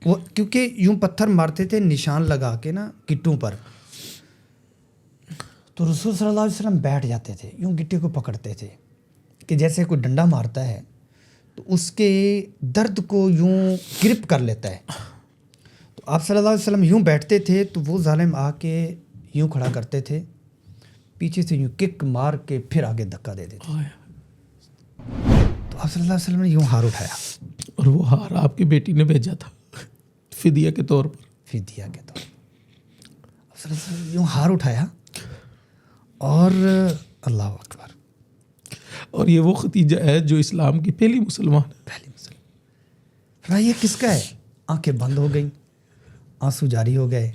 وہ کیونکہ یوں پتھر مارتے تھے نشان لگا کے نا گٹوں پر، تو رسول صلی اللہ علیہ وسلم بیٹھ جاتے تھے، یوں گٹے کو پکڑتے تھے کہ جیسے کوئی ڈنڈا مارتا ہے تو اس کے درد کو یوں گرپ کر لیتا ہے. تو آپ صلی اللہ علیہ وسلم یوں بیٹھتے تھے تو وہ ظالم آ کے یوں کھڑا کرتے تھے، پیچھے سے یوں کک مار کے پھر آگے دھکا دے دیتے. تو آپ صلی اللہ علیہ وسلم نے یوں ہار اٹھایا، اور وہ ہار آپ کی بیٹی نے بھیجا تھا فدیہ کے طور پر. فدیہ کے طور پر آپ صلی اللہ علیہ وسلم یوں ہار اٹھایا اور اللہ اکبر. اور یہ وہ ختیجہ ہے جو اسلام کی پہلی مسلمان ہے. پہلی مسلمان. فرمایا یہ کس کا ہے؟ آنکھیں بند ہو گئیں، آنسو جاری ہو گئے.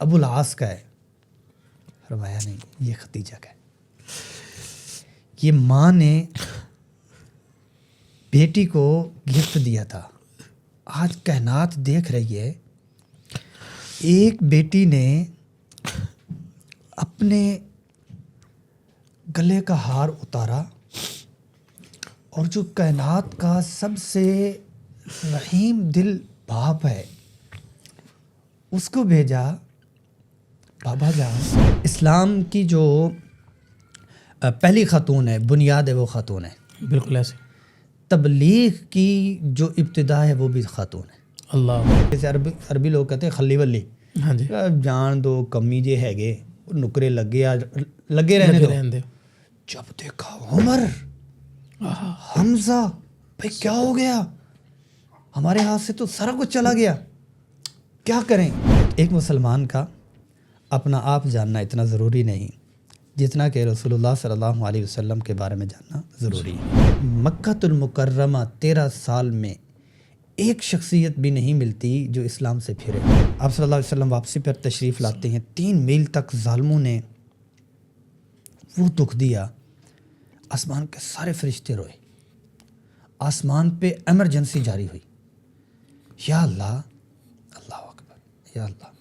ابو العاص کا ہے. فرمایا نہیں، یہ ختیجہ کا ہے. یہ ماں نے بیٹی کو گفٹ دیا تھا. آج کائنات دیکھ رہی ہے، ایک بیٹی نے اپنے گلے کا ہار اتارا اور جو کائنات کا سب سے رحیم دل باپ ہے اس کو بھیجا. بابا جان اسلام کی جو پہلی خاتون ہے، بنیاد ہے، وہ خاتون ہے. بالکل ایسے. تبلیغ کی جو ابتدا ہے وہ بھی خاتون ہے. اللہ. جیسے عربی لوگ کہتے ہیں خلی ولی. ہاں جی. جان دو کمی جے ہے نکرے لگے رہنے دو. جب دیکھا عمر، حمزہ، بھائی کیا ہو گیا، ہمارے ہاتھ سے تو سارا کچھ چلا گیا، کیا کریں. ایک مسلمان کا اپنا آپ جاننا اتنا ضروری نہیں جتنا کہ رسول اللہ صلی اللہ علیہ وسلم کے بارے میں جاننا ضروری ہے. مکہ المکرمہ 13 سال میں ایک شخصیت بھی نہیں ملتی جو اسلام سے پھرے. آپ صلی اللہ علیہ وسلم واپسی پر تشریف لاتے ہیں. 3 میل تک ظالموں نے وہ دکھ دیا. آسمان کے سارے فرشتے روئے، آسمان پہ ایمرجنسی جاری ہوئی. یا اللہ، اللہ اکبر، یا اللہ.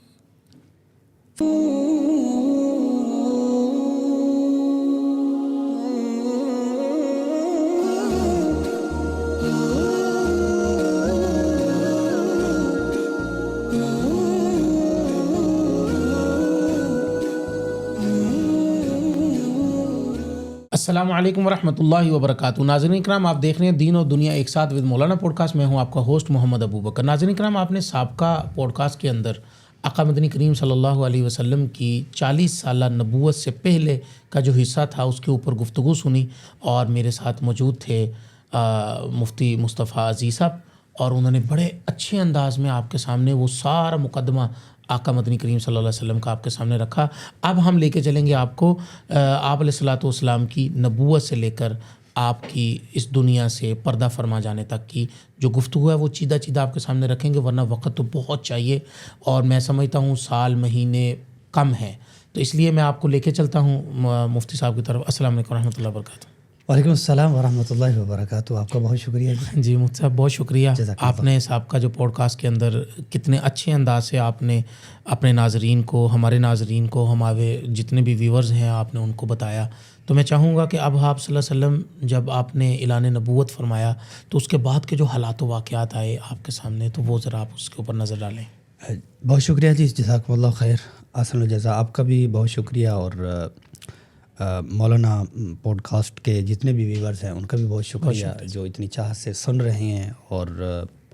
السلام علیکم ورحمۃ اللہ وبرکاتہ. ناظرین کرام، آپ دیکھ رہے ہیں دین اور دنیا ایک ساتھ ود مولانا پوڈ کاسٹ. میں ہوں آپ کا ہوسٹ محمد ابو بکر. ناظرین کرام، آپ نے سابقہ پوڈ کاسٹ کے اندر آقا مدنی کریم صلی اللہ علیہ وسلم کی 40 سالہ نبوت سے پہلے کا جو حصہ تھا اس کے اوپر گفتگو سنی، اور میرے ساتھ موجود تھے مفتی مصطفیٰ عزیز صاحب، اور انہوں نے بڑے اچھے انداز میں آپ کے سامنے وہ سارا مقدمہ آقا مدنی کریم صلی اللہ علیہ وسلم کا آپ کے سامنے رکھا. اب ہم لے کے چلیں گے آپ کو آپ علیہ الصلوۃ والسلام کی نبوت سے لے کر آپ کی اس دنیا سے پردہ فرما جانے تک کی جو گفتگو ہے وہ چیدہ چیدہ آپ کے سامنے رکھیں گے، ورنہ وقت تو بہت چاہیے اور میں سمجھتا ہوں سال مہینے کم ہیں، تو اس لیے میں آپ کو لے کے چلتا ہوں مفتی صاحب کی طرف. السلام علیکم ورحمۃ اللہ وبرکاتہ. وعلیکم السلام ورحمۃ اللہ وبرکاتہ. آپ کا بہت شکریہ. جی مفتی صاحب بہت شکریہ. آپ نے صاحب کا جو پوڈ کاسٹ کے اندر کتنے اچھے انداز سے آپ نے اپنے ناظرین کو، ہمارے ناظرین کو، ہمارے جتنے بھی ویورز ہیں آپ نے ان کو بتایا. تو میں چاہوں گا کہ اب آپ صلی اللہ علیہ وسلم جب آپ نے اعلان نبوت فرمایا تو اس کے بعد کے جو حالات و واقعات آئے آپ کے سامنے، تو وہ ذرا آپ اس کے اوپر نظر ڈالیں. بہت شکریہ جی، جزاکم اللہ خیر. احسن الجزا. آپ کا بھی بہت شکریہ، اور مولانا پوڈ کاسٹ کے جتنے بھی ویورز ہیں ان کا بھی بہت شکریہ جو اتنی چاہت سے سن رہے ہیں، اور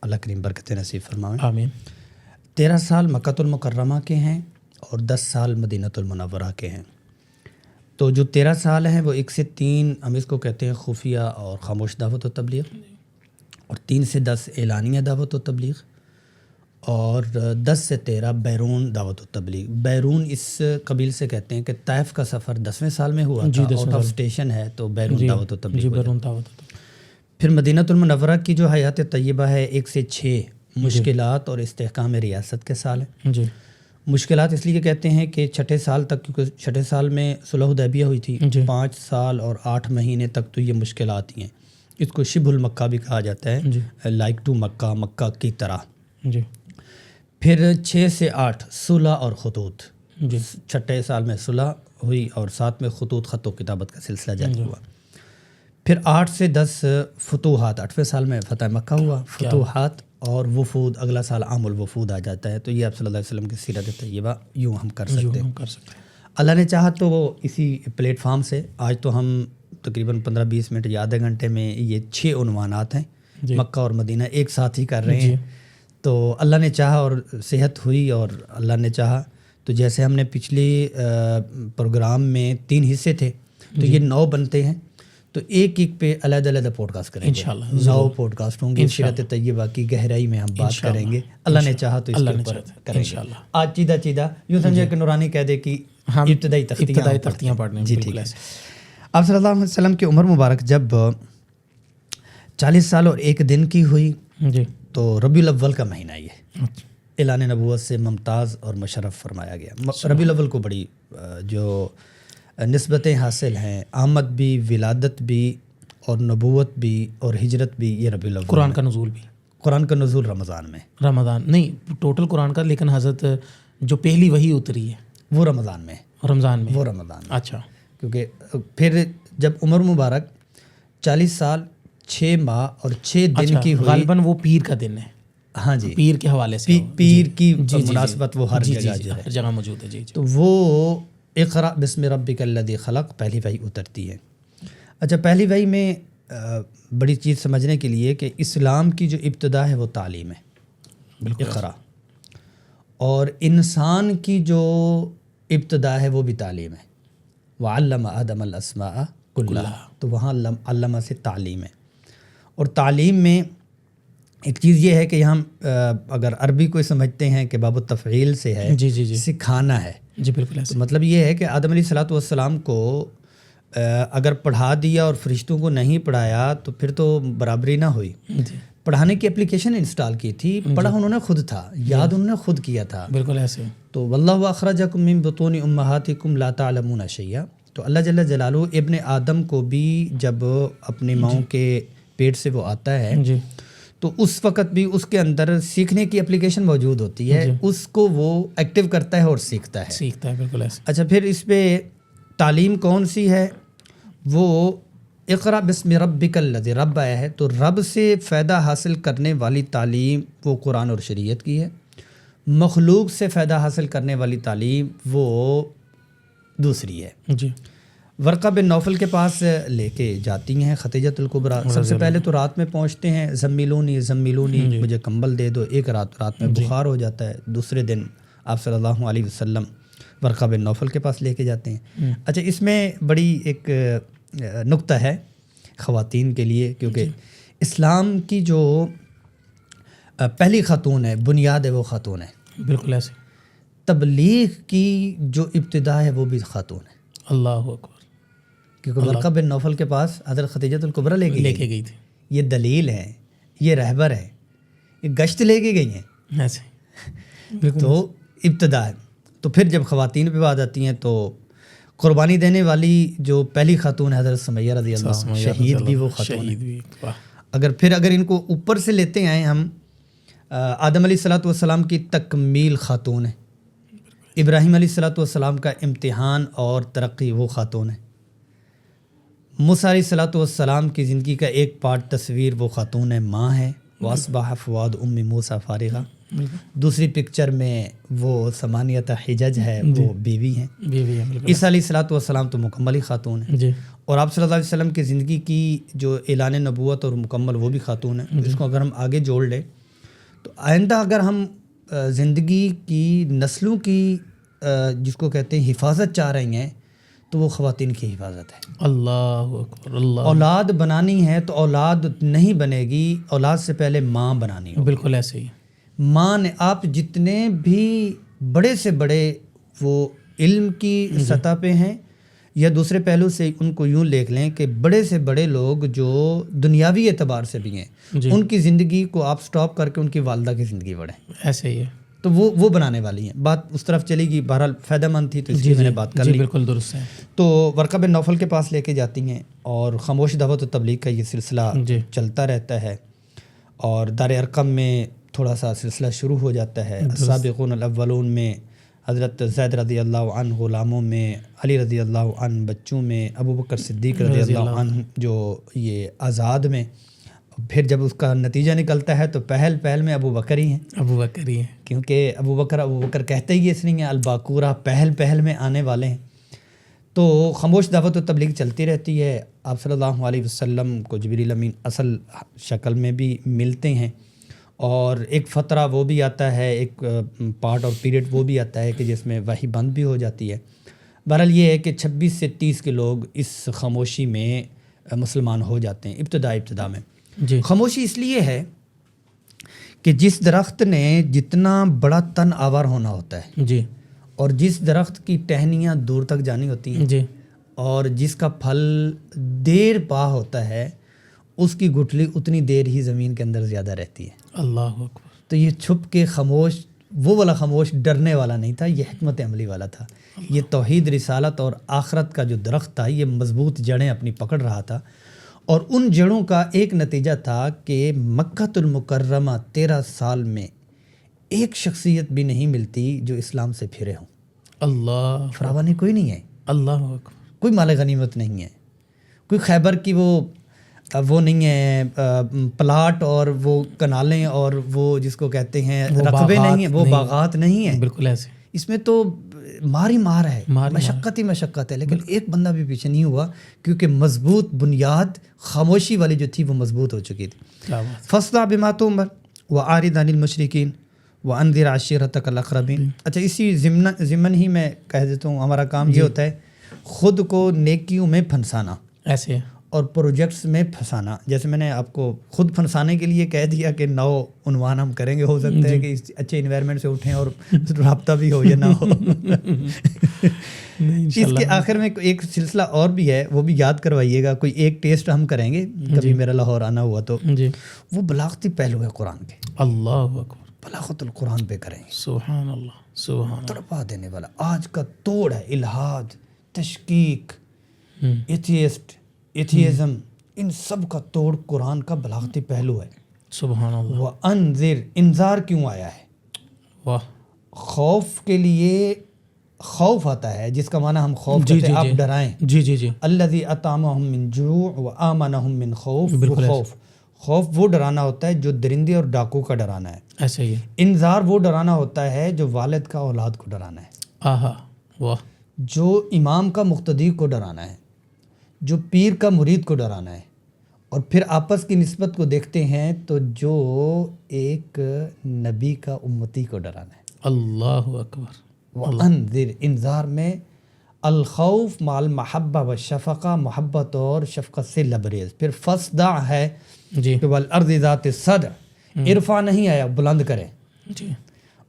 اللہ کریم برکت نصیب فرمائیں. آمین. 13 سال مکہ المکرمہ کے ہیں اور 10 سال مدینہ المنورہ کے ہیں. تو جو 13 سال ہیں وہ 1 سے 3 ہم اس کو کہتے ہیں خفیہ اور خاموش دعوت و تبلیغ، اور 3 سے 10 اعلانیہ دعوت و تبلیغ، اور 10 سے 13 بیرون دعوت و تبلیغ. بیرون اس قبیل سے کہتے ہیں کہ طائف کا سفر 10ویں سال میں ہوا تھا، آؤٹ آف اسٹیشن ہے تو بیرون دعوت و تبلیغ. بیرون دعوت. پھر مدینہ المنورہ کی جو حیات طیبہ ہے 1 سے 6 مشکلات اور استحکام ریاست کے سال ہیں. جی. مشکلات اس لیے کہتے ہیں کہ 6 سال تک، کیونکہ 6 سال میں صلح حدیبیہ ہوئی تھی، 5 سال اور 8 مہینے تک تو یہ مشکلات ہی ہیں. اس کو شبہ المکہ بھی کہا جاتا ہے، لائک ٹو مکہ، مکہ کی طرح. جی. پھر 6 سے 8 صلح اور خطوط. 6 سال میں صلح ہوئی اور 7 میں خط و کتابت کا سلسلہ جاری ہوا. پھر 8 سے 10 فتوحات. 8ویں سال میں فتح مکہ ہوا، فتوحات اور وفود اگلا سال عام الوفود آ جاتا ہے. تو یہ آپ صلی اللہ علیہ وسلم کی سیرت طیبہ یوں ہم کر سکتے ہیں. اللہ نے چاہا تو وہ اسی پلیٹ فارم سے آج تو ہم تقریباً 15-20 منٹ یا آدھے گھنٹے میں یہ 6 عنوانات ہیں مکہ اور مدینہ ایک ساتھ ہی کر رہے ہیں. تو اللہ نے چاہا اور صحت ہوئی اور اللہ نے چاہا تو جیسے ہم نے پچھلی پروگرام میں 3 حصے تھے تو یہ 9 بنتے ہیں. تو ایک پہ علیحدہ پوڈ کاسٹ کریں گے انشاءاللہ. 9 پوڈ کاسٹ ہوں گے. سیرت طیبہ کی گہرائی میں ہم بات کریں گے. اللہ نے چاہا تو اس کے اوپر کریں گے. آج چیدہ یوں سمجھے کہ نورانی کہہ دے کہ ابتدائی تختیاں پڑھنے. جی ٹھیک ہے. آپ صلی اللہ علیہ وسلم کی عمر مبارک جب 40 سال اور 1 دن کی ہوئی تو ربیع الاول کا مہینہ یہ اعلان نبوت سے ممتاز اور مشرف فرمایا گیا. ربیع الاول کو بڑی جو نسبتیں حاصل ہیں، آمد بھی، ولادت بھی اور نبوت بھی اور ہجرت بھی، یہ ربیع الاول. قرآن کا نزول بھی، قرآن کا نزول رمضان میں، رمضان نہیں ٹوٹل قرآن کا، لیکن حضرت جو پہلی وحی اتری ہے وہ رمضان میں. وہ رمضان میں. اچھا. کیونکہ پھر جب عمر مبارک 40 سال 6 ماہ اور 6 دن کی ہوئی، غالباً وہ پیر کا دن ہے. ہاں جی، پیر کے حوالے سے پیر کی مناسبت وہ ہر جگہ موجود ہے. جی تو وہ اقرأ بسم ربک الذی خلق پہلی وحی اترتی ہے. اچھا، پہلی وحی میں بڑی چیز سمجھنے کے لیے کہ اسلام کی جو ابتدا ہے وہ تعلیم ہے، اقرأ، اور انسان کی جو ابتدا ہے وہ بھی تعلیم ہے. وعلم آدم الاسماء کلھا، تو وہاں علمہ سے تعلیم ہے. اور تعلیم میں ایک چیز یہ ہے کہ ہم اگر عربی کو سمجھتے ہیں کہ باب التفعیل سے ہے، سکھانا ہے. جی بالکل ایسے. مطلب یہ ہے کہ آدم علیہ الصلوۃ والسلام کو اگر پڑھا دیا اور فرشتوں کو نہیں پڑھایا تو پھر تو برابری نہ ہوئی. پڑھانے کی اپلیکیشن انسٹال کی تھی، پڑھا انہوں نے خود تھا، یاد انہوں نے خود کیا تھا. بالکل ایسے. تو واللہ اخرجکم من بطون امہاتکم لا تعلمون شیئا. تو اللہ جل جلالہ ابن آدم کو بھی جب اپنی ماؤں کے پیٹ سے وہ آتا ہے تو اس وقت بھی اس کے اندر سیکھنے کی اپلیکیشن موجود ہوتی ہے، اس کو وہ ایکٹیو کرتا ہے اور سیکھتا ہے. بالکل ایسے. اچھا، پھر اس پہ تعلیم کون سی ہے؟ وہ اقرأ بسم ربک الذی، رب آیا ہے تو رب سے فائدہ حاصل کرنے والی تعلیم وہ قرآن اور شریعت کی ہے. مخلوق سے فائدہ حاصل کرنے والی تعلیم وہ دوسری ہے. جی. ورقہ بن نوفل کے پاس لے کے جاتی ہیں خدیجۃ الکبریٰ. سب سے پہلے تو رات میں پہنچتے ہیں، زمیلونی مجھے کمبل دے دو. ایک رات میں بخار ہو جاتا ہے. دوسرے دن آپ صلی اللہ علیہ وسلم ورقہ بن نوفل کے پاس لے کے جاتے ہیں. اچھا، اس میں بڑی ایک نقطہ ہے خواتین کے لیے، کیونکہ اسلام کی جو پہلی خاتون ہے، بنیاد ہے، وہ خاتون ہے. بالکل ایسے. تبلیغ کی جو ابتدا ہے وہ بھی خاتون ہے. اللہ اکبر. کیونکہ ورقہ بن نوفل کے پاس حضرت خدیجۃ الکبریٰ لے کے گئی تھی. یہ دلیل ہے، یہ رہبر ہے، یہ گشت لے کے گئی ہیں ایسے. تو ابتدا ہے. تو پھر جب خواتین پہ بات آتی ہیں تو قربانی دینے والی جو پہلی خاتون ہے حضرت سمیہ رضی اللہ عنہ، شہید بھی وہ خاتون ہے. اگر ان کو اوپر سے لیتے آئیں ہم، آدم علیہ الصلوۃ والسلام کی تکمیل خاتون ہے، ابراہیم علیہ الصلوۃ والسلام کا امتحان اور ترقی وہ خاتون ہے، موسیٰ علیہ الصلوۃ والسلام کی زندگی کا ایک پارٹ تصویر وہ خاتون ہے، ماں ہے. وَأَصْبَحَ فُؤَادُ أُمِّ مُوسَىٰ فَارِغًا. دوسری پکچر میں وہ ثمانیۃ حجج ہے، وہ بیوی ہیں. عیسیٰ علیہ الصلوۃ والسلام تو مکمل ہی خاتون ہے. اور آپ صلی اللہ علیہ وسلم کی زندگی کی جو اعلان نبوت اور مکمل وہ بھی خاتون ہے. اس کو اگر ہم آگے جوڑ لیں تو آئندہ اگر ہم زندگی کی نسلوں کی جس کو کہتے ہیں حفاظت چاہ رہی ہیں تو وہ خواتین کی حفاظت ہے. اللہ اکبر. اللہ. اولاد بنانی ہے تو اولاد نہیں بنے گی، اولاد سے پہلے ماں بنانی ہوگی. بالکل ایسے ہی. ماں نے، آپ جتنے بھی بڑے سے بڑے وہ علم کی سطح پہ ہیں یا دوسرے پہلو سے ان کو یوں لکھ لیں کہ بڑے سے بڑے لوگ جو دنیاوی اعتبار سے بھی ہیں ان کی زندگی کو آپ سٹاپ کر کے ان کی والدہ کی زندگی پڑھیں. ایسے ہی ہے. تو وہ بنانے والی ہیں. بات اس طرف چلے گی، بہرحال فائدہ مند تھی تو اس کی میں نے بات کر لی. بالکل درست ہے. تو ورقہ بن نوفل کے پاس لے کے جاتی ہیں اور خاموش دعوت و تبلیغ کا یہ سلسلہ چلتا رہتا ہے. اور دار ارقم میں تھوڑا سا سلسلہ شروع ہو جاتا ہے. السابقون الاولون میں حضرت زید رضی اللہ عنہ غلاموں میں، علی رضی اللہ عنہ بچوں میں، ابو بکر صدیق رضی اللہ عنہ جو یہ آزاد میں، پھر جب اس کا نتیجہ نکلتا ہے تو پہل میں ابو بکر ہی ہیں. ابو بکر ہی ہیں, کیونکہ ابو بکر کہتے ہی اس لیے الباکورہ پہل میں آنے والے ہیں. تو خاموش دعوت و تبلیغ چلتی رہتی ہے. آپ صلی اللہ علیہ وسلم کو جبریل امین اصل شکل میں بھی ملتے ہیں, اور ایک فترہ وہ بھی آتا ہے, ایک پارٹ اور پیریڈ وہ بھی آتا ہے کہ جس میں وحی بند بھی ہو جاتی ہے. بہرحال یہ ہے کہ 26 سے 30 کے لوگ اس خاموشی میں مسلمان ہو جاتے ہیں ابتدا میں. جی. خاموشی اس لیے ہے کہ جس درخت نے جتنا بڑا تن آور ہونا ہوتا ہے, جی, اور جس درخت کی ٹہنیاں دور تک جانی ہوتی ہیں, جی, اور جس کا پھل دیر پا ہوتا ہے, اس کی گٹھلی اتنی دیر ہی زمین کے اندر زیادہ رہتی ہے. اللہ اکبر. تو یہ چھپ کے خاموش, وہ والا خاموش ڈرنے والا نہیں تھا, یہ حکمت عملی والا تھا. یہ توحید, رسالت اور آخرت کا جو درخت تھا یہ مضبوط جڑیں اپنی پکڑ رہا تھا, اور ان جڑوں کا ایک نتیجہ تھا کہ مکہ المکرمہ 13 سال میں ایک شخصیت بھی نہیں ملتی جو اسلام سے پھرے ہوں. اللہ فراوانی کوئی نہیں ہے, اللہ اکبر. کوئی مال غنیمت نہیں ہے, کوئی خیبر کی وہ نہیں ہے پلاٹ اور وہ کنالیں اور وہ جس کو کہتے ہیں رقبے نہیں ہیں, وہ باغات نہیں ہیں. بالکل ایسے. اس میں تو مار ہی مار ہے, مشقت ہی مشقت ہے, لیکن ایک بندہ بھی پیچھے نہیں ہوا کیونکہ مضبوط بنیاد خاموشی والی جو تھی وہ مضبوط ہو چکی تھی. فاصدع بما تؤمر وأعرض عن المشرکین وانذر عشیرتک الاقربین. اچھا, اسی ضمن ہی میں کہہ دیتا ہوں, ہمارا کام یہ ہوتا ہے خود کو نیکیوں میں پھنسانا ایسے اور پروجیکٹس میں پھنسانا. جیسے میں نے آپ کو خود پھنسانے کے لیے کہہ دیا کہ 9 عنوان ہم کریں گے, ہو سکتا ہے کہ اس اچھے انوائرمنٹ سے اٹھیں اور رابطہ بھی ہو یا نہ ہو. اس کے آخر میں ایک سلسلہ اور بھی ہے, وہ بھی یاد کروائیے گا. کوئی ایک ٹیسٹ ہم کریں گے کبھی میرا لاہور آنا ہوا تو. وہ بلاغتی پہلو ہے قرآن کے. اللہ اکبر. بلاغت القرآن پہ کریں گے. سبحان اللہ, سبحان اللہ. تڑپا دینے والا آج کا توڑ ہے الہاد, تشکیک, ایتھیزم, ان سب کا توڑ قرآن کا بلاغتی پہلو ہے. سبحان اللہ. وَأَنذِرْ, انذار کیوں آیا ہے؟ واہ. خوف کے لیے خوف آتا ہے جس کا معنی ہم خوف کہتے ہیں, آپ ڈرائیں. جی جی جی. الذی اطعمہم من جوع وآمنہم من خوف. خوف وہ ڈرانا ہوتا ہے جو درندے اور ڈاکو کا ڈرانا ہے. ایسا ہی ہے. انذار وہ ڈرانا ہوتا ہے جو والد کا اولاد کو ڈرانا ہے. آہا. واہ. جو امام کا مقتدی کو ڈرانا ہے, جو پیر کا مرید کو ڈرانا ہے. اور پھر آپس کی نسبت کو دیکھتے ہیں تو جو ایک نبی کا امتی کو ڈرانا ہے. اللہ اکبر. وَأَنذِرْ, انذار میں الخوف مع المحبہ والشفقہ, محبت اور شفقت سے لبریز. پھر فصدع ہے جی. کہ والارض ذات الصدع, ارفع نہیں آیا بلند کریں. جی.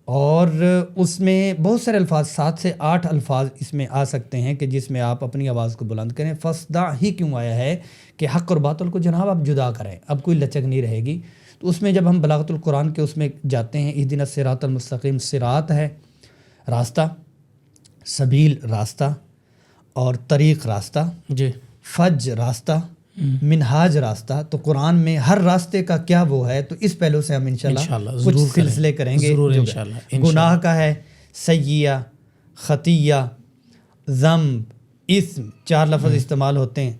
اور اس میں بہت سارے الفاظ, 7 سے 8 الفاظ اس میں آ سکتے ہیں کہ جس میں آپ اپنی آواز کو بلند کریں. فصدع ہی کیوں آیا ہے کہ حق اور باطل کو جناب آپ جدا کریں, اب کوئی لچک نہیں رہے گی. تو اس میں جب ہم بلاغت القرآن کے اس میں جاتے ہیں, اہدنا الصراط المستقیم, صراط ہے راستہ, سبیل راستہ, اور طریق راستہ, جی. فج راستہ, منہاج راستہ. تو قرآن میں ہر راستے کا کیا وہ ہے, تو اس پہلو سے ہم انشاءاللہ کچھ سلسلے کریں گے. گناہ کا ہے سیئہ, خطیہ, ذنب, اسم, 4 لفظ استعمال ہوتے ہیں,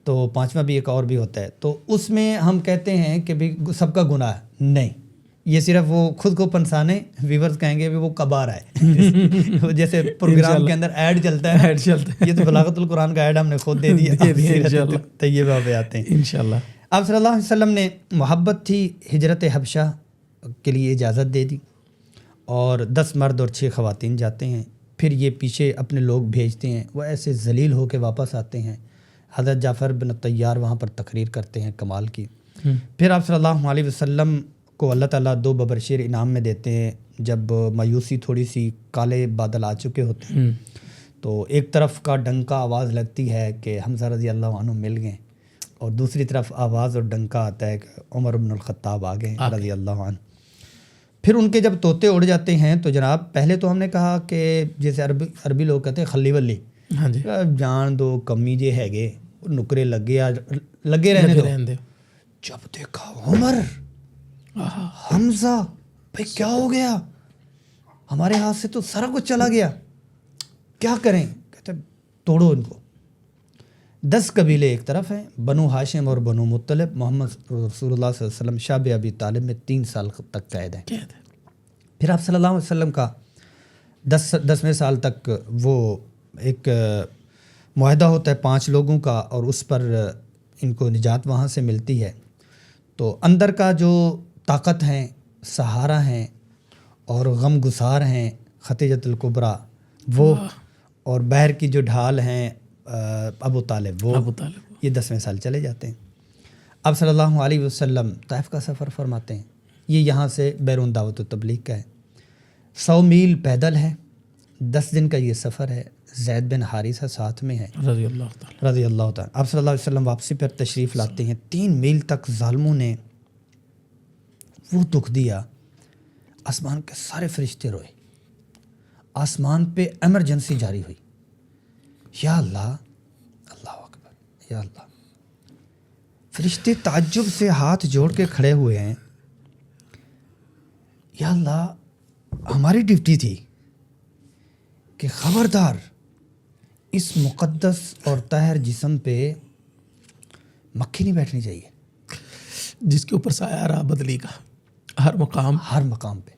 تو 5واں بھی ایک اور بھی ہوتا ہے. تو اس میں ہم کہتے ہیں کہ بھی سب کا گناہ نہیں, یہ صرف وہ خود کو پنسانے, ویورز کہیں گے وہ کبار ہے. جیسے پروگرام کے اندر ایڈ چلتا ہے, یہ تو بلاغت القرآن کا ایڈ ہم نے خود دے دیا. طیبہ پہ آتے ہیں انشاءاللہ. آپ صلی اللہ علیہ وسلم نے محبت تھی, ہجرت حبشہ کے لیے اجازت دے دی, اور 10 مرد اور 6 خواتین جاتے ہیں. پھر یہ پیچھے اپنے لوگ بھیجتے ہیں, وہ ایسے ذلیل ہو کے واپس آتے ہیں. حضرت جعفر بن طیار وہاں پر تقریر کرتے ہیں کمال کی. پھر آپ صلی اللہ علیہ وسلم کو اللہ تعالیٰ 2 ببرشیر انعام میں دیتے ہیں. جب مایوسی, تھوڑی سی کالے بادل آ چکے ہوتے ہیں, تو ایک طرف کا ڈنکا آواز لگتی ہے کہ حمزہ رضی اللہ عنہ مل گئے, اور دوسری طرف آواز اور ڈنکا آتا ہے کہ عمر بن الخطاب آ گئے رضی اللہ عنہ. پھر ان کے جب طوطے اڑ جاتے ہیں تو جناب پہلے تو ہم نے کہا کہ جیسے عربی لوگ کہتے ہیں خلی ولی, جان دو کمی جے ہے گے, نکرے لگے رہنے دو. جب دیکھا عمر, حمزہ, بھائی کیا ہو گیا, ہمارے ہاتھ سے تو سارا کچھ چلا گیا, کیا کریں؟ کہتے توڑو ان کو. 10 قبیلے ایک طرف ہیں، بنو ہاشم اور بنو مطلب، محمد رسول اللہ صلی اللہ علیہ وسلم شاب ابی طالب میں 3 سال تک قید ہیں۔ پھر آپ صلی اللہ علیہ وسلم کا 10ویں سال تک وہ ایک معاہدہ ہوتا ہے 5 لوگوں کا، اور اس پر ان کو نجات وہاں سے ملتی ہے۔ تو اندر کا جو طاقت ہیں، سہارا ہیں اور غم گسار ہیں خدیجۃ الکبریٰ وہ، اور بحر کی جو ڈھال ہیں ابو طالب وہ، یہ 10ویں سال چلے جاتے ہیں۔ اب صلی اللہ علیہ وسلم طائف کا سفر فرماتے ہیں، یہ یہاں سے بیرون دعوت و تبلیغ کا ہے، 100 میل پیدل ہے، 10 دن کا یہ سفر ہے، زید بن حارثہ ساتھ میں ہے رضی اللہ تعالیٰ۔ آپ صلی اللہ علیہ وسلم واپسی پر تشریف لاتے ہیں، 3 میل تک ظالموں نے وہ دکھ دیا، آسمان کے سارے فرشتے روئے، آسمان پہ ایمرجنسی جاری ہوئی، یا اللہ، اللہ اکبر، یا اللہ۔ فرشتے تعجب سے ہاتھ جوڑ کے کھڑے ہوئے ہیں، یا اللہ ہماری ڈیوٹی تھی کہ خبردار اس مقدس اور طاہر جسم پہ مکھی نہیں بیٹھنی چاہیے، جس کے اوپر سایہ رہا بدلی کا ہر مقام پہ۔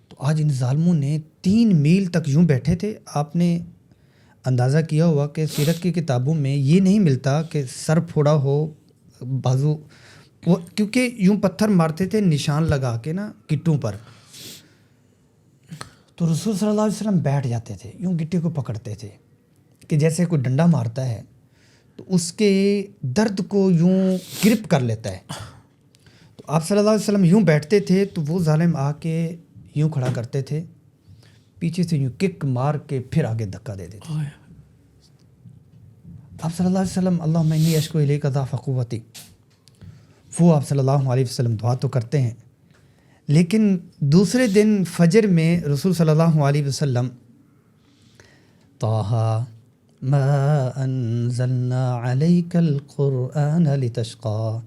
تو آج ان ظالموں نے 3 میل تک یوں بیٹھے تھے۔ آپ نے اندازہ کیا ہوا کہ سیرت کی کتابوں میں یہ نہیں ملتا کہ سر پھوڑا ہو، بازو، وہ کیونکہ یوں پتھر مارتے تھے نشان لگا کے نا گٹوں پر، تو رسول صلی اللہ علیہ وسلم بیٹھ جاتے تھے، یوں گٹے کو پکڑتے تھے کہ جیسے کوئی ڈنڈا مارتا ہے تو اس کے درد کو یوں گرپ کر لیتا ہے۔ تو آپ صلی اللہ علیہ وسلم یوں بیٹھتے تھے تو وہ ظالم آ کے یوں کھڑا کرتے تھے، پیچھے سے یوں کک مار کے پھر آگے دھکا دے دیتے۔ آپ صلی اللہ علیہ وسلم اللہم انی اشکو الیک ضعف قوتی، وہ آپ صلی اللہ علیہ وسلم دعا تو کرتے ہیں، لیکن دوسرے دن فجر میں رسول صلی اللہ علیہ وسلم طٰہٰ ما انزلنا علیک القرآن لتشقیٰ،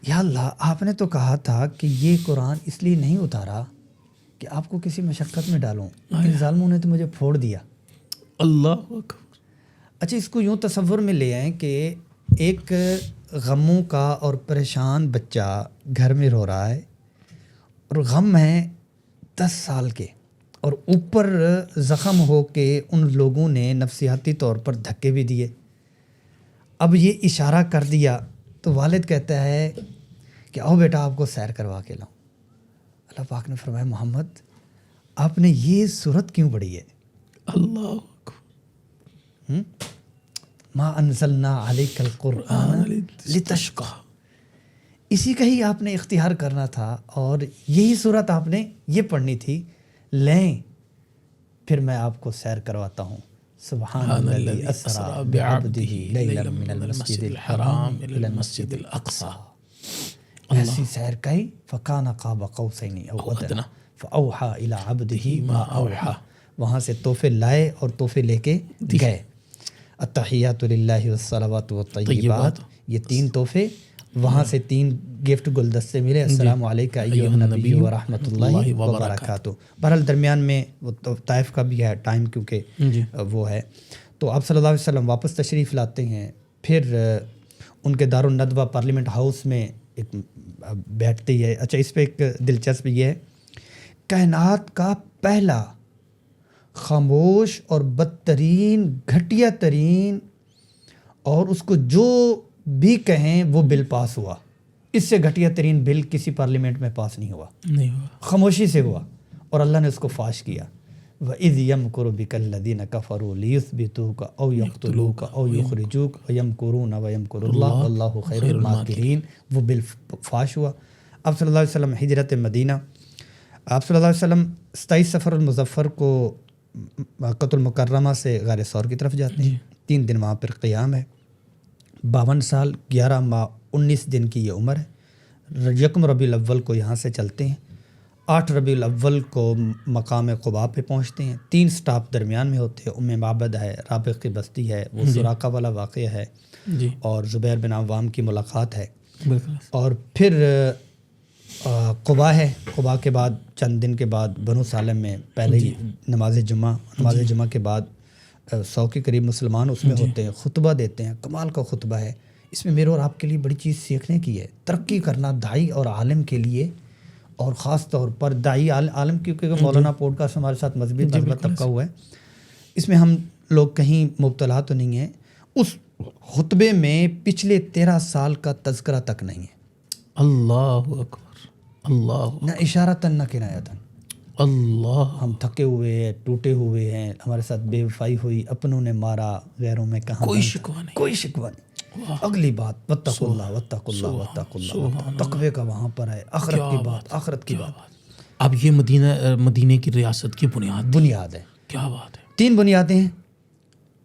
یا اللہ آپ نے تو کہا تھا کہ یہ قرآن اس لیے نہیں اتارا کہ آپ کو کسی مشقت میں ڈالوں، ان ظالموں نے تو مجھے پھوڑ دیا۔ اللہ اکبر۔ اچھا اس کو یوں تصور میں لے آئیں کہ ایک غموں کا اور پریشان بچہ گھر میں رو رہا ہے، اور غم ہے 10 سال کے، اور اوپر زخم ہو کے ان لوگوں نے نفسیاتی طور پر دھکے بھی دیے۔ اب یہ اشارہ کر دیا تو والد کہتا ہے کہ آؤ بیٹا آپ کو سیر کروا کے لاؤں۔ اللہ پاک نے فرمایا محمد آپ نے یہ صورت کیوں پڑھی ہے؟ اللہ ما انزلنا علیک القرآن لتشقیٰ، اسی کا ہی آپ نے اختیار کرنا تھا، اور یہی صورت آپ نے یہ پڑھنی تھی، لیں پھر میں آپ کو سیر کرواتا ہوں۔ سبحان الذی اسریٰ بعبدہ لیلا من المسجد الحرام الی المسجد الاقصیٰ، ایسی سیر کی فکان قاب قوسین او ادنیٰ فاوحیٰ الی عبدہ ما اوحیٰ، وہاں سے تحفے لائے اور تحفے لے کے گئے۔ التحیات للہ والصلوات والطیبات، یہ 3 تحفے، وہاں سے 3 گفٹ گلدستے ملے، السلام علیکہ ایھا النبی ورحمۃ اللہ وبرکاتہ۔ بہرحال درمیان میں وہ طائف کا بھی ہے ٹائم کیونکہ وہ ہے۔ تو آپ صلی اللہ علیہ وسلم واپس تشریف لاتے ہیں، پھر ان کے دارالندوہ پارلیمنٹ ہاؤس میں ایک بیٹھتی ہے۔ اچھا اس پہ ایک دلچسپ یہ ہے، کائنات کا پہلا خاموش اور بدترین گھٹیا ترین، اور اس کو جو بھی کہیں وہ بل پاس ہوا، اس سے گھٹیا ترین بل کسی پارلیمنٹ میں پاس نہیں ہوا، خاموشی سے ہوا، اور اللہ نے اس کو فاش کیا۔ وَإِذْ يَمْكُرُ بِكَ الَّذِينَ كَفَرُوا لِيُثْبِتُوكَ أَوْ يَقْتُلُوكَ أَوْ يُخْرِجُوكَ وَيَمْكُرُونَ وَيَمْكُرُ اللَّهُ وَاللَّهُ خَيْرُ الْمَاكِرِينَ، وہ بل فاش ہوا۔ اب صلی اللہ علیہ وسلم ہجرت مدینہ، آپ صلی اللہ علیہ وسلم 27 صفر المظفر کو مکۃ المکرمہ سے غار ثور کی طرف جاتے ہیں، 3 دن وہاں پر قیام ہے، 52 سال 11 ماہ 19 دن کی یہ عمر ہے۔ 1 ربیع الاول کو یہاں سے چلتے ہیں، 8 ربیع الاول کو مقام قباء پہ پہنچتے ہیں، 3 سٹاپ درمیان میں ہوتے ہیں، ام معبد ہے، رابغ کی بستی ہے، وہ سراقہ والا واقعہ ہے، اور زبیر بن عوام کی ملاقات ہے، اور پھر قباء ہے۔ قباء کے بعد چند دن کے بعد بنو سالم میں پہلے ہی نماز جمعہ کے بعد 100 کے قریب مسلمان اس میں ہوتے ہیں, خطبہ دیتے ہیں, کمال کا خطبہ ہے. اس میں میرے اور آپ کے لیے بڑی چیز سیکھنے کی ہے. ترقی کرنا داعی اور عالم کے لیے, اور خاص طور پر داعی عالم, کیونکہ مولانا پوڈ کاسٹ ہمارے ساتھ مذہبی طبقہ ہوا ہے, اس میں ہم لوگ کہیں مبتلا تو نہیں ہیں. اس خطبے میں پچھلے 13 سال کا تذکرہ تک نہیں ہے. اللہ اکبر, اللہ نہ اشارتاً نہ کنایتاً. اللہ. ہم تھکے ہوئے ہیں, ٹوٹے ہوئے ہیں, ہمارے ساتھ بے وفائی ہوئی, اپنوں نے مارا, غیروں میں کہاں, کوئی شکوہ نہیں, کوئی شکوہ نہیں. اگلی بات واتقوا اللہ واتقوا اللہ واتقوا اللہ, تقوی کا وہاں پر ہے. آخرت کی بات, آخرت کی بات. اب یہ مدینہ کی ریاست کی بنیاد ہے. کیا بات ہے. 3 بنیادیں ہیں.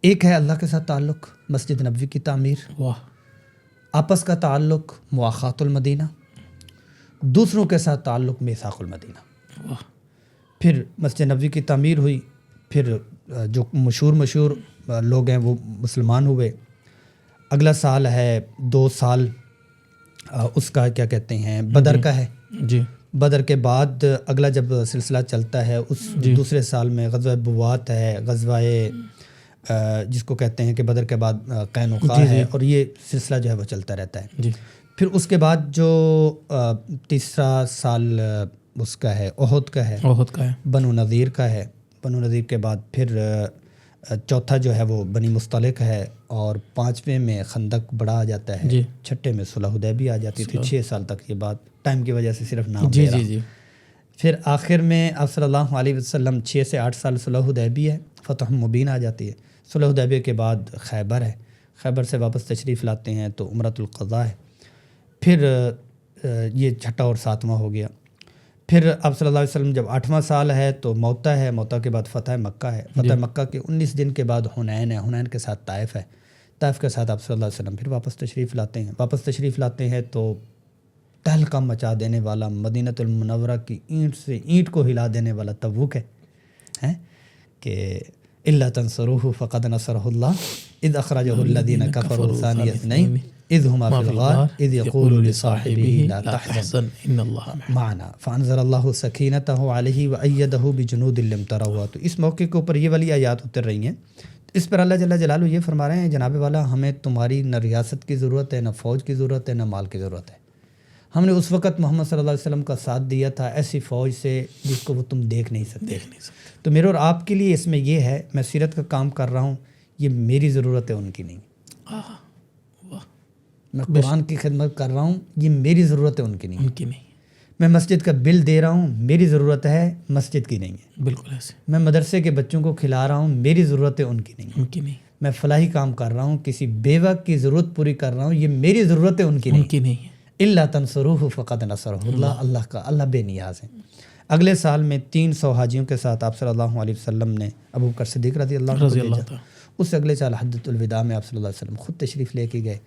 ایک ہے اللہ کے ساتھ تعلق, مسجد نبوی کی تعمیر. واہ. آپس کا تعلق مواخات المدینہ. دوسروں کے ساتھ تعلق میثاق المدینہ. واہ. پھر مسجد نبوی کی تعمیر ہوئی, پھر جو مشہور لوگ ہیں وہ مسلمان ہوئے. اگلا سال ہے 2 سال اس کا کیا کہتے ہیں بدر کا ہے. جی. بدر کے بعد اگلا جب سلسلہ چلتا ہے اس دوسرے سال میں غزوہ بوات ہے, غزوہ جس کو کہتے ہیں کہ بدر کے بعد قینقاع ہے, اور یہ سلسلہ جو ہے وہ چلتا رہتا ہے. جی. پھر اس کے بعد جو تیسرا سال اس کا ہے احد کا ہے, احد کا ہے, بنو نذیر کا ہے. بنو نذیر کے بعد پھر چوتھا جو ہے وہ بنی مصطلق ہے, اور 5ویں میں خندق بڑا آ جاتا ہے. 6ٹھے میں صلح حدیبیہ آ جاتی تھی. 6 سال تک یہ بات ٹائم کی وجہ سے صرف نام لے رہا. جی. پھر آخر میں آپ صلی اللہ علیہ وسلم 6 سے 8 سال صلح حدیبیہ ہے, فتح مبین آ جاتی ہے. صلح حدیبیہ کے بعد خیبر ہے, خیبر سے واپس تشریف لاتے ہیں تو عمرۃ القضاء ہے. پھر یہ 6واں اور 7واں ہو گیا. پھر آپ صلی اللہ علیہ وسلم جب 8واں سال ہے تو موتا ہے, موتا کے بعد فتح مکہ ہے. فتح مکہ کے 19 دن کے بعد حنین ہے, حنین کے ساتھ طائف ہے. طائف کے ساتھ آپ صلی اللہ علیہ وسلم پھر واپس تشریف لاتے ہیں تو تہلکہ مچا دینے والا, مدینۃ المنورہ کی اینٹ سے اینٹ کو ہلا دینے والا تبوک ہے کہ الا تنصروه فقد نصرہ اللہ اذ اخرجہ الذین کفروا ثانی اثنین اذ ہما فی الغار اذ یقول لصاحبہ لا تحزن ان اللہ معنا فانزل اللہ سکینتہ علیہ وایدہ بجنود لم تروها. تو اس موقع کے اوپر یہ والی آیات اتر رہی ہیں. اس پر اللہ جل جلالہ یہ فرما رہے ہیں جناب والا ہمیں تمہاری نہ ریاست کی ضرورت ہے, نہ فوج کی ضرورت ہے, نہ مال کی ضرورت ہے. ہم نے اس وقت محمد صلی اللہ علیہ وسلم کا ساتھ دیا تھا ایسی فوج سے جس کو وہ تم دیکھ نہیں سکتے. تو میرے اور آپ کے لیے اس میں یہ ہے, میں سیرت کا کام کر رہا ہوں, یہ میری ضرورت ہے, ان کی نہیں. میں قرآن کی خدمت کر رہا ہوں, یہ میری ضرورت ہے, ان کی نہیں. میں مسجد کا بل دے رہا ہوں, میری ضرورت ہے, مسجد کی نہیں ہے. بالکل ایسے. میں مدرسے کے بچوں کو کھلا رہا ہوں, میری ضرورت ہے, ان کی نہیں. میں فلاحی کام کر رہا ہوں, کسی بیوہ کی ضرورت پوری کر رہا ہوں, یہ میری ضرورت ہے, ان کی نہیں. الا تنصروہ فقد نصرہ اللہ, اللہ بے نیاز ہیں. اگلے سال میں 300 حاجیوں کے ساتھ آپ صلی اللہ علیہ وسلم نے ابو بکر صدیق رضی اللہ عنہ کو بھیجا. اس سے اگلے سال حجۃ الوداع میں آپ صلی اللہ علیہ وسلم خود تشریف لے کے گئے,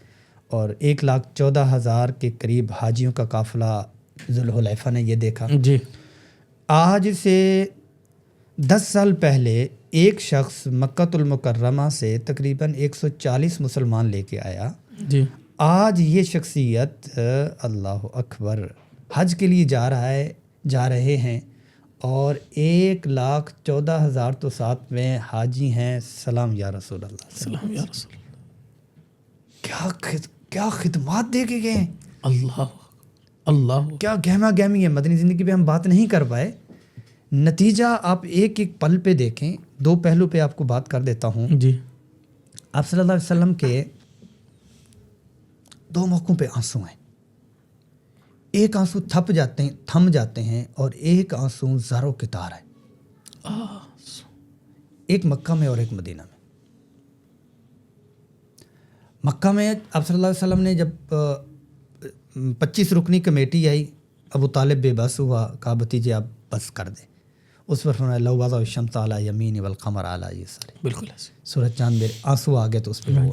اور 1,14,000 کے قریب حاجیوں کا قافلہ ذوالحلیفہ نے یہ دیکھا. جی. آج سے 10 سال پہلے ایک شخص مکہ المکرمہ سے تقریباً 140 مسلمان لے کے آیا. جی. آج یہ شخصیت اللہ اکبر حج کے لیے جا رہے ہیں, اور 1,14,000 تو ساتھ میں حاجی ہیں. سلام یا رسول اللہ, سلام یا رسول اللہ. کیا خدمات دے کے گئے ہیں. اللہ کیا گہما گہمی ہے. مدنی زندگی پہ ہم بات نہیں کر پائے. نتیجہ آپ ایک ایک پل پہ دیکھیں. 2 پہلو پہ آپ کو بات کر دیتا ہوں. جی. آپ صلی اللہ علیہ وسلم کے 2 موقعوں پہ آنسو ہیں. ایک آنسو تھم جاتے ہیں, اور ایک آنسو زاروں کی تار ہے. ایک مکہ میں اور ایک مدینہ میں. مکہ میں آپ صلی اللہ علیہ وسلم نے جب 25 رکنی کمیٹی آئی, ابو طالب بے بس ہوا, کہا بھتیجے آپ بس کر دیں. اس پر فرمایا لو وضع الشمس علی یمینی والقمر علی یساری. بالکل ایسے. سورج چاند میرے آنسو آ گئے تو اس پہ ہوا.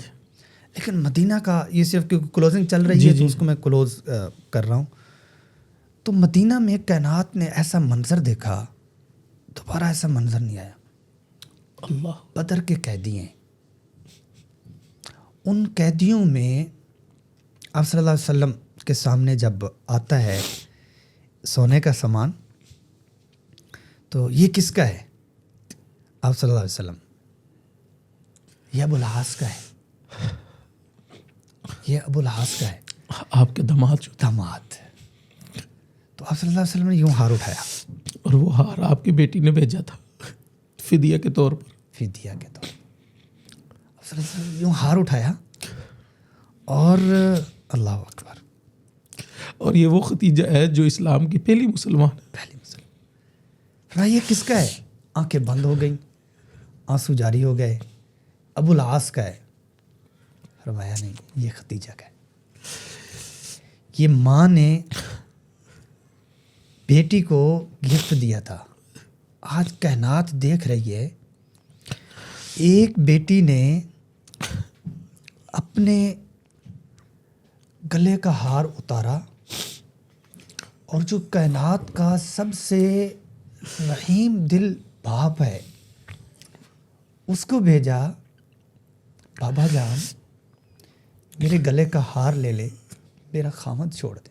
لیکن مدینہ کا یہ صرف کیونکہ کلوزنگ چل رہی ہے تو اس کو میں کلوز کر رہا ہوں. تو مدینہ میں کائنات نے ایسا منظر دیکھا, دوبارہ ایسا منظر نہیں آیا. اللہ. بدر کے قیدی ہیں. ان قیدیوں میں آپ صلی اللہ علیہ وسلم کے سامنے جب آتا ہے سونے کا سامان, تو یہ کس کا ہے؟ آپ صلی اللہ علیہ وسلم یہ ابو العاص کا ہے، یہ ابو العاص کا ہے، آپ کے داماد جو داماد۔ تو آپ صلی اللہ علیہ وسلم نے یوں ہار اٹھایا، اور وہ ہار آپ کی بیٹی نے بھیجا تھا فدیہ کے طور پر، فدیہ کے طور پر۔ آپ صلی اللہ علیہ وسلم نے یوں ہار اٹھایا اور اللہ اکبر، اور یہ وہ ختیجہ ہے جو اسلام کی پہلی مسلمان ہے۔ پہلی مسلم۔ فرمایا یہ کس کا ہے؟ آنکھیں بند ہو گئیں، آنسو جاری ہو گئے، ابو العاص کا ہے۔ فرمایا نہیں، یہ ختیجہ کا ہے۔ یہ ماں نے بیٹی کو گفٹ دیا تھا، آج کائنات دیکھ رہی ہے، ایک بیٹی نے اپنے گلے کا ہار اتارا اور جو کائنات کا سب سے رحیم دل باپ ہے اس کو بھیجا، بابا جان میرے گلے کا ہار لے لے، میرا خامد چھوڑ دے۔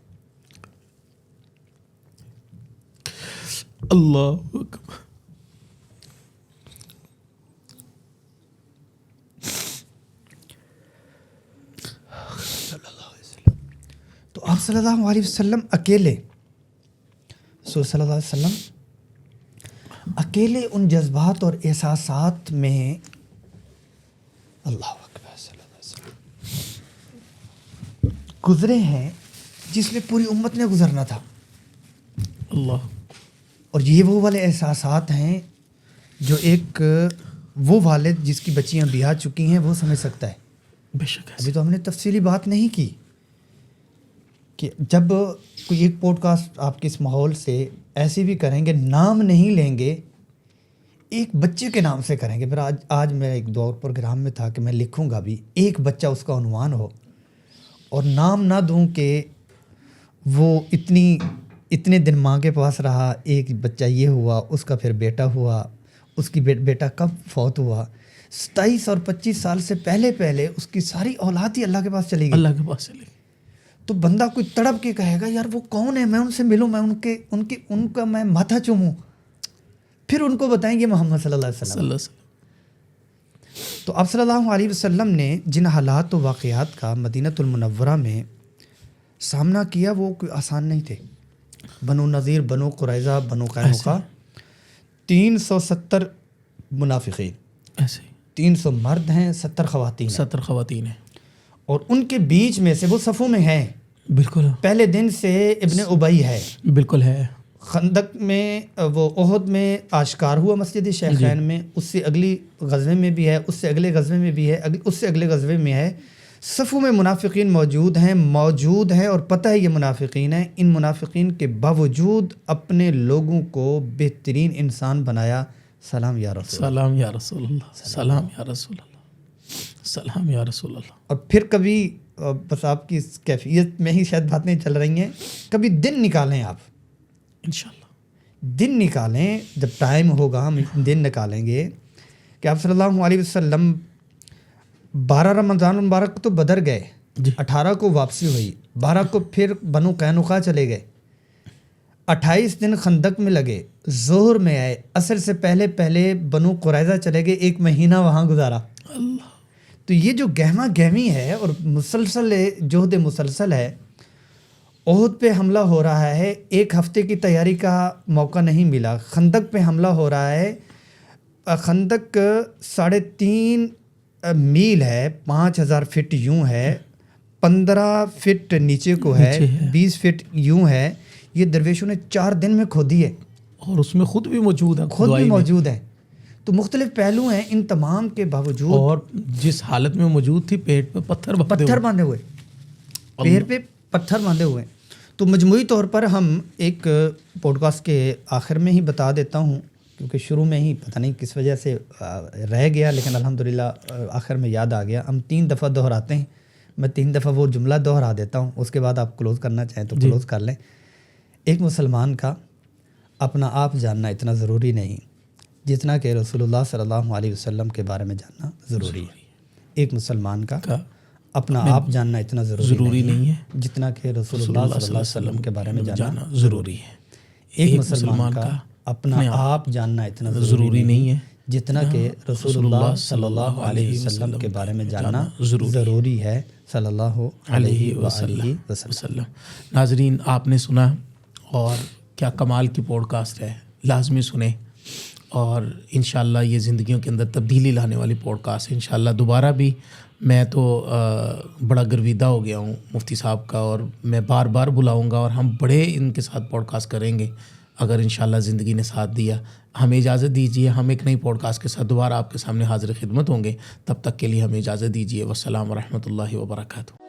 اللہ اکبر۔ تو آپ صلی اللہ علیہ وسلم اکیلے، صلی اللہ علیہ وسلم اکیلے ان جذبات اور احساسات میں، اللہ اکبر، صلی اللہ علیہ وسلم گزرے ہیں جس میں پوری امت نے گزرنا تھا۔ اللہ، اور یہ وہ والے احساسات ہیں جو ایک وہ والد جس کی بچیاں بیاہ چکی ہیں وہ سمجھ سکتا ہے۔ بے شک ابھی تو ہم نے تفصیلی بات نہیں کی کہ جب کوئی ایک پوڈ کاسٹ آپ کے اس ماحول سے ایسے بھی کریں گے، نام نہیں لیں گے، ایک بچے کے نام سے کریں گے۔ پھر آج میں ایک دور پروگرام میں تھا کہ میں لکھوں گا بھی ایک بچہ اس کا عنوان ہو، اور نام نہ دوں کہ وہ اتنے دن ماں کے پاس رہا، ایک بچہ یہ ہوا، اس کا پھر بیٹا ہوا، اس کی بیٹا کب فوت ہوا، 27 اور 25 سال سے پہلے اس کی ساری اولاد ہی اللہ کے پاس چلی گئی۔ اللہ کے پاس چلے گئے۔ تو بندہ کوئی تڑپ کے کہے گا یار وہ کون ہے، میں ان سے ملوں، میں ان کا میں ماتھا چوموں، پھر ان کو بتائیں گے محمد صلی اللہ علیہ صلی وسلم۔ اللہ علیہ وسلم۔ تو آپ صلی اللہ علیہ وسلم نے جن حالات و واقعات کا مدینہ المنورہ میں سامنا کیا وہ کوئی آسان نہیں تھے۔ بنو نذیر، بنو قریظہ، بنو قینقاع، 370 منافقین، ایسے 300 مرد ہیں، 70 خواتین ہیں، 70 خواتین ہیں، اور ان کے بیچ میں سے وہ صفوں میں ہیں، بالکل پہلے دن سے ابن ابی ہے، بالکل ہے، خندق میں، وہ احد میں آشکار ہوا مسجد شیخین میں، اس سے اگلی غزوے میں بھی ہے، اس سے اگلے غزوے میں بھی ہے، اس سے اگلے غزوے میں ہے۔ صفوں میں منافقین موجود ہیں اور پتہ ہے یہ منافقین ہیں۔ ان منافقین کے باوجود اپنے لوگوں کو بہترین انسان بنایا۔ سلام یا رسول اللہ، سلام یا رسول اللہ، سلام یا رسول اللہ، سلام یا رسول اللہ۔ اور پھر کبھی بس آپ کی اس کیفیت میں ہی شاید باتیں چل رہی ہیں، کبھی دن نکالیں، آپ انشاءاللہ دن نکالیں، جب ٹائم ہوگا ہم دن نکالیں گے کہ آپ صلی اللہ علیہ وسلم 12 رمضان المبارک کو تو بدر گئے، جی، 18 کو واپسی ہوئی، 12 کو پھر بنو قینقاع چلے گئے، 28 دن خندق میں لگے، ظہر میں آئے، عصر سے پہلے بنو قریظہ چلے گئے، 1 مہینہ وہاں گزارا۔ اللہ، تو یہ جو گہما گہمی ہے اور مسلسل جہد مسلسل ہے، احد پہ حملہ ہو رہا ہے، 1 ہفتے کی تیاری کا موقع نہیں ملا، خندق پہ حملہ ہو رہا ہے، خندق 3.5 میل ہے، 5000 فٹ یوں ہے، 15 فٹ نیچے کو ہے، 20 فٹ یوں ہے، یہ درویشوں نے 4 دن میں کھودی ہے، اور اس میں خود بھی موجود ہے، خود بھی موجود ہیں۔ تو مختلف پہلو ہیں، ان تمام کے باوجود اور جس حالت میں موجود تھی، پیٹ پہ پتھر باندھے ہوئے، پیر پہ پتھر باندھے ہوئے۔ تو مجموعی طور پر ہم ایک پوڈ کاسٹ کے آخر میں ہی بتا دیتا ہوں، کیونکہ شروع میں ہی پتہ نہیں کس وجہ سے رہ گیا، لیکن الحمدللہ آخر میں یاد آ گیا۔ ہم 3 دفعہ دہراتے ہیں، میں 3 دفعہ وہ جملہ دہرا دیتا ہوں، اس کے بعد آپ کلوز کرنا چاہیں تو کلوز کر لیں۔ ایک مسلمان کا اپنا آپ جاننا اتنا ضروری نہیں جتنا کہ رسول اللہ صلی اللہ علیہ وسلم کے بارے میں جاننا ضروری ہے۔ ایک مسلمان کا اپنا آپ جاننا اتنا ضروری نہیں ہے جتنا کہ رسول اللہ صلی اللہ علیہ وسلم کے بارے میں جاننا ضروری ہے۔ ایک مسلمان کا اپنا آپ جاننا اتنا ضروری نہیں ہے جتنا کہ رسول اللہ صلی اللہ علیہ وسلم کے بارے میں جاننا ضروری ہے صلی اللہ علیہ وآلہ وسلم۔ ناظرین، آپ نے سنا، اور کیا کمال کی پوڈ کاسٹ ہے، لازمی سنیں، اور انشاءاللہ یہ زندگیوں کے اندر تبدیلی لانے والی پوڈ کاسٹ ہے۔ انشاءاللہ دوبارہ بھی میں تو بڑا گرویدہ ہو گیا ہوں مفتی صاحب کا، اور میں بار بار بلاؤں گا، اور ہم بڑے ان کے ساتھ پوڈ کاسٹ کریں گے اگر انشاءاللہ زندگی نے ساتھ دیا۔ ہمیں اجازت دیجیے، ہم ایک نئی پوڈ کاسٹ کے ساتھ دوبارہ آپ کے سامنے حاضر خدمت ہوں گے، تب تک کے لیے ہمیں اجازت دیجیے۔ والسلام ورحمۃ اللہ وبرکاتہ۔